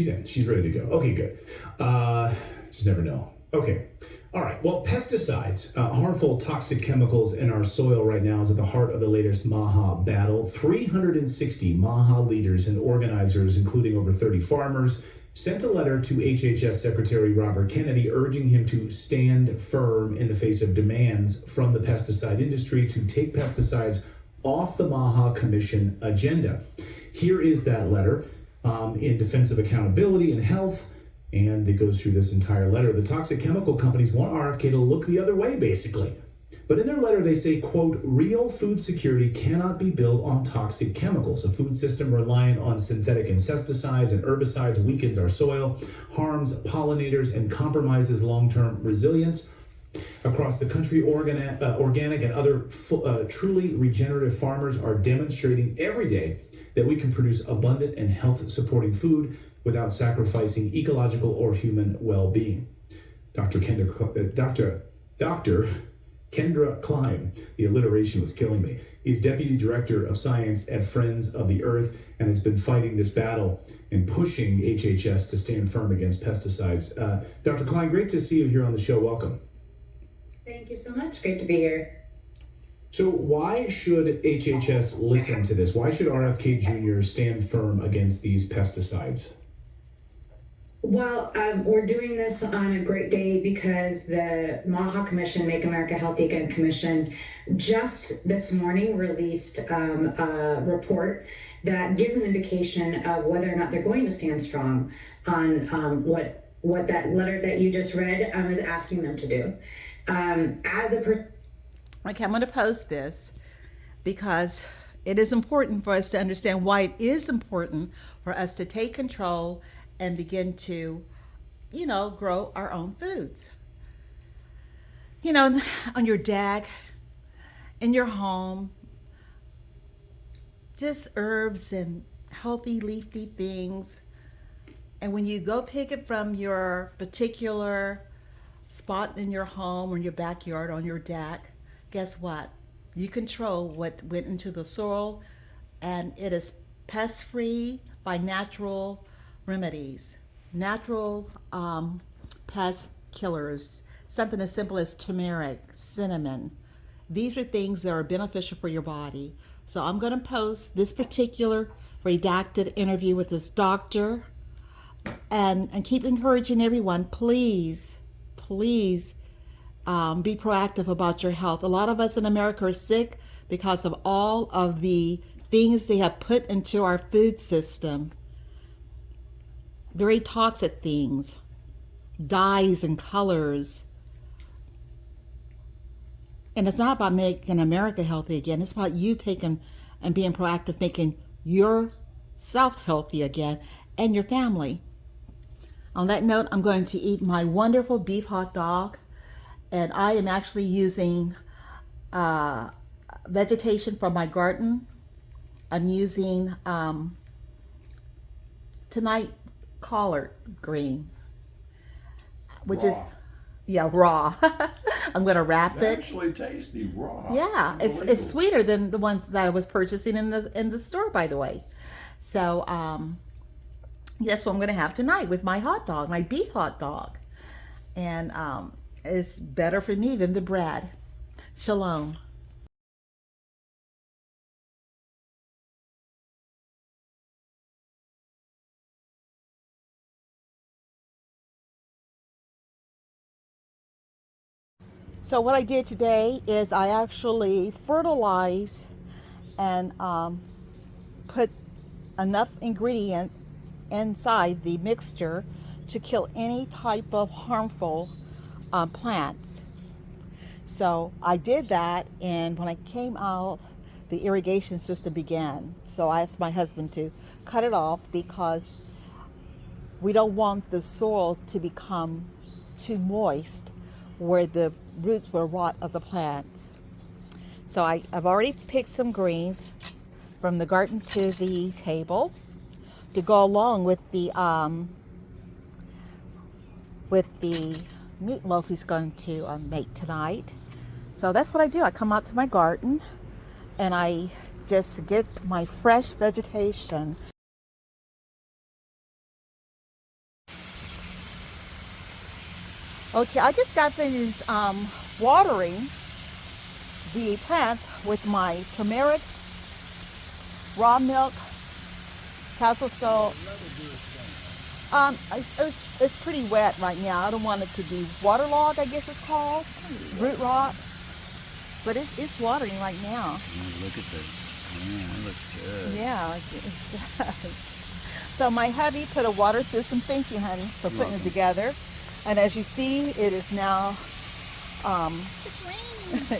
She's in. She's ready to go. Okay, good. Just never know. Okay. All right. Well, pesticides, harmful toxic chemicals in our soil right now is at the heart of the latest MAHA battle. 360 MAHA leaders and organizers, including over 30 farmers, sent a letter to HHS Secretary Robert Kennedy urging him to stand firm in the face of demands from the pesticide industry to take pesticides off the MAHA Commission agenda. Here is that letter in defense of accountability and health. And it goes through this entire letter. The toxic chemical companies want RFK to look the other way, basically. But in their letter, they say, quote, real food security cannot be built on toxic chemicals. A food system reliant on synthetic insecticides and herbicides weakens our soil, harms pollinators, and compromises long-term resilience. Across the country, organic and other truly regenerative farmers are demonstrating every day that we can produce abundant and health-supporting food without sacrificing ecological or human well-being. Dr. Kendra Klein, the alliteration was killing me, is Deputy Director of Science at Friends of the Earth and has been fighting this battle and pushing HHS to stand firm against pesticides. Dr. Klein, great to see you here on the show. Welcome. Thank you so much. Great to be here. So why should HHS listen to this? Why should RFK Jr. stand firm against these pesticides? Well, we're doing this on a great day because the MAHA Commission, Make America Healthy Again Commission, just this morning released a report that gives an indication of whether or not they're going to stand strong on what that letter that you just read is asking them to do. Okay, I'm going to post this because it is important for us to understand why it is important for us to take control and begin to, grow our own foods. On your deck, in your home, just herbs and healthy leafy things. And when you go pick it from your particular spot in your home or in your backyard on your deck, guess what? You control what went into the soil, and it is pest-free by natural remedies, natural pest killers, something as simple as turmeric, cinnamon. These are things that are beneficial for your body. So I'm going to post this particular redacted interview with this doctor and keep encouraging everyone, please be proactive about your health. A lot of us in America are sick because of all of the things they have put into our food system. Very toxic things, dyes and colors. And it's not about making America healthy again. It's about you taking and being proactive, making yourself healthy again and your family. On that note, I'm going to eat my wonderful beef hot dog. And I am actually using vegetation from my garden. I'm using tonight collard green, which raw. is raw. I'm gonna wrap it. Actually tasty raw. Yeah, it's sweeter than the ones that I was purchasing in the store, by the way. So that's what I'm gonna have tonight with my hot dog, my beef hot dog, and it's better for me than the bread. Shalom. So what I did today is I actually fertilized and put enough ingredients inside the mixture to kill any type of harmful plants. So I did that, and when I came out, the irrigation system began. So I asked my husband to cut it off because we don't want the soil to become too moist where the roots will rot of the plants. So I've already picked some greens from the garden to the table to go along with the meatloaf he's going to make tonight. So that's what I do. I come out to my garden and I just get my fresh vegetation Okay, I just got finished watering the plants with my turmeric, raw milk, castle salt. It's pretty wet right now. I don't want it to be waterlogged, I guess it's called, root rot. But it's watering right now. Oh, look at this. Man, that looks good. Yeah, it does. So my hubby put a water system. Thank you, honey, for putting it together. And as you see, it is now,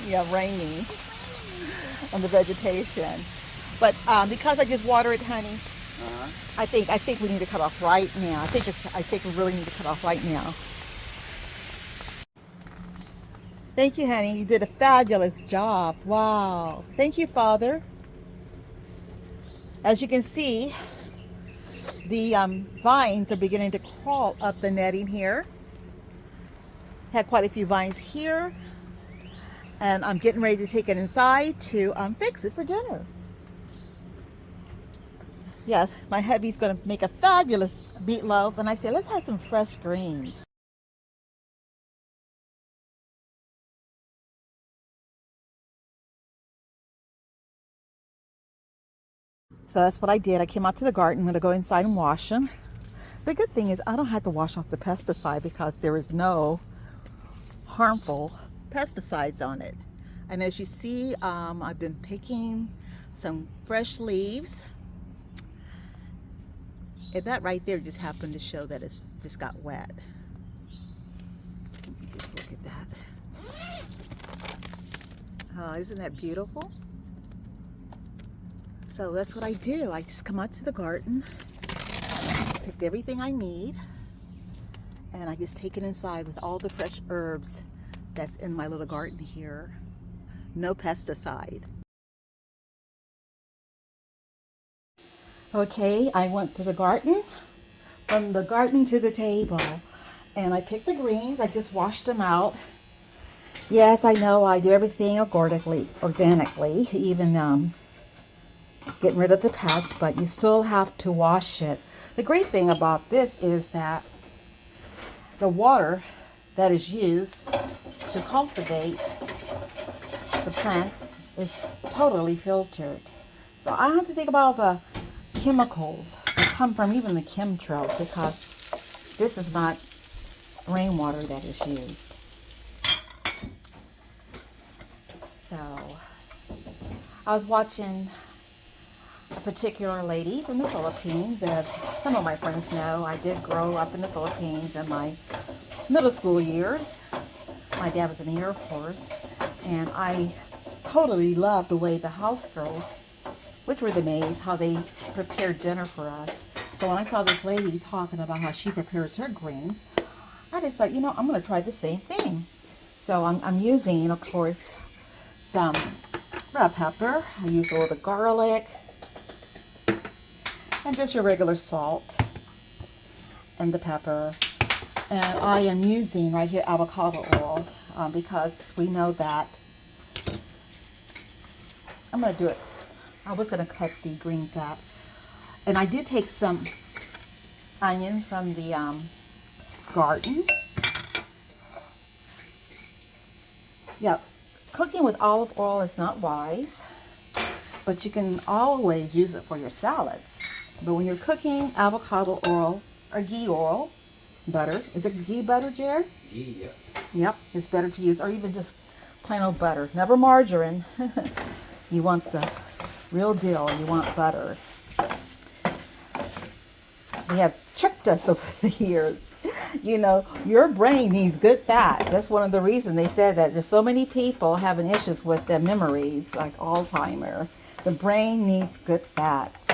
yeah, raining on the vegetation. But because I just water it, honey, I think we need to cut off right now. I think we really need to cut off right now. Thank you, honey. You did a fabulous job. Wow. Thank you, Father. As you can see, the vines are beginning to crawl up the netting here. Had quite a few vines here. And I'm getting ready to take it inside to fix it for dinner. Yeah, my hubby's going to make a fabulous meatloaf. And I said, let's have some fresh greens. So that's what I did. I came out to the garden. I'm going to go inside and wash them. The good thing is I don't have to wash off the pesticide because there is no harmful pesticides on it. And as you see, I've been picking some fresh leaves. And that right there just happened to show that it's just got wet. Let me just look at that. Oh, isn't that beautiful? So that's what I do. I just come out to the garden, pick everything I need, and I just take it inside with all the fresh herbs that's in my little garden here. No pesticide. Okay, I went to the garden, from the garden to the table, and I picked the greens. I just washed them out. Yes, I know I do everything organically, even getting rid of the pests, but you still have to wash it. The great thing about this is that the water that is used to cultivate the plants is totally filtered. So I don't have to think about the chemicals that come from even the chemtrails, because this is not rainwater that is used. So I was watching a particular lady from the Philippines. As some of my friends know, I did grow up in the Philippines in my middle school years. My dad was in the Air Force, and I totally loved the way the house girls, which were the maids, how they prepared dinner for us. So when I saw this lady talking about how she prepares her greens, I just thought, I'm going to try the same thing. So I'm using, of course, some red pepper. I use a little garlic, and just your regular salt and the pepper. And I am using right here avocado oil because we know that I'm going to do it. I was going to cut the greens up. And I did take some onion from the garden. Yeah, cooking with olive oil is not wise, but you can always use it for your salads. But when you're cooking avocado oil or ghee oil, butter, is it ghee butter, Jared? Ghee, yeah. Yep, it's better to use, or even just plain old butter. Never margarine. You want the real deal. You want butter. They have tricked us over the years. Your brain needs good fats. That's one of the reasons they said that there's so many people having issues with their memories, like Alzheimer. The brain needs good fats.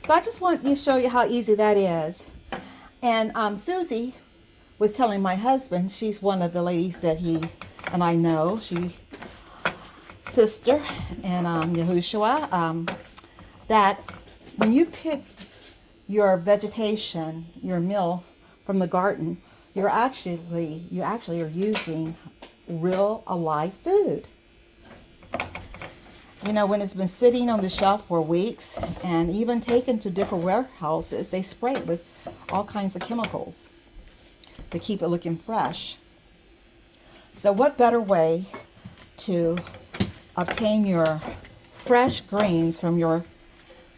So I just want to show you how easy that is. And Susie was telling my husband, she's one of the ladies that he and I know, sister and Yahushua, that when you pick your vegetation, your meal from the garden, you actually are using real alive food. You know, when it's been sitting on the shelf for weeks and even taken to different warehouses, they spray it with all kinds of chemicals to keep it looking fresh. So what better way to obtain your fresh greens from your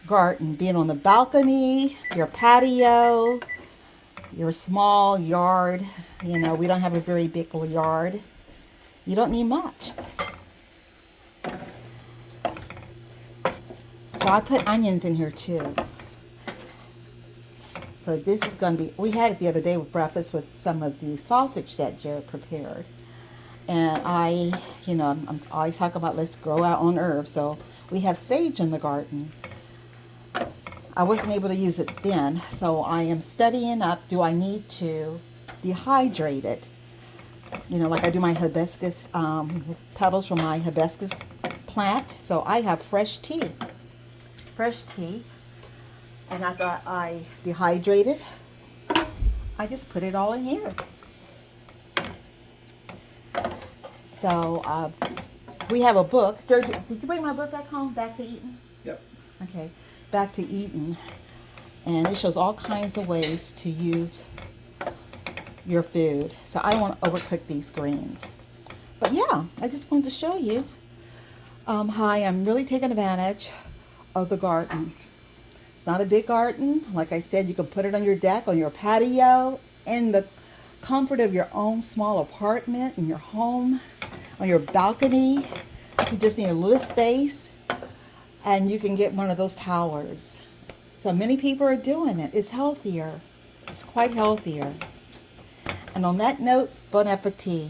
garden, being on the balcony, your patio, your small yard. You know, we don't have a very big yard. You don't need much. So I put onions in here too. So this is going to be, we had it the other day with breakfast with some of the sausage that Jared prepared. And I'm always talking about let's grow our own herbs. So we have sage in the garden. I wasn't able to use it then, so I am studying up, do I need to dehydrate it? You know, like I do my hibiscus, petals from my hibiscus plant. So I have fresh tea, and I thought I dehydrated. I just put it all in here. So we have a book. Did you bring my book back home, Back to Eden? Yep. Okay, Back to Eden, and it shows all kinds of ways to use your food. So I don't want to overcook these greens. But yeah, I just wanted to show you how I am really taking advantage of the garden. It's not a big garden. Like I said, you can put it on your deck, on your patio, in the comfort of your own small apartment, in your home, on your balcony. You just need a little space, and you can get one of those towers. So many people are doing it. It's healthier. It's quite healthier. And on that note, bon appetit.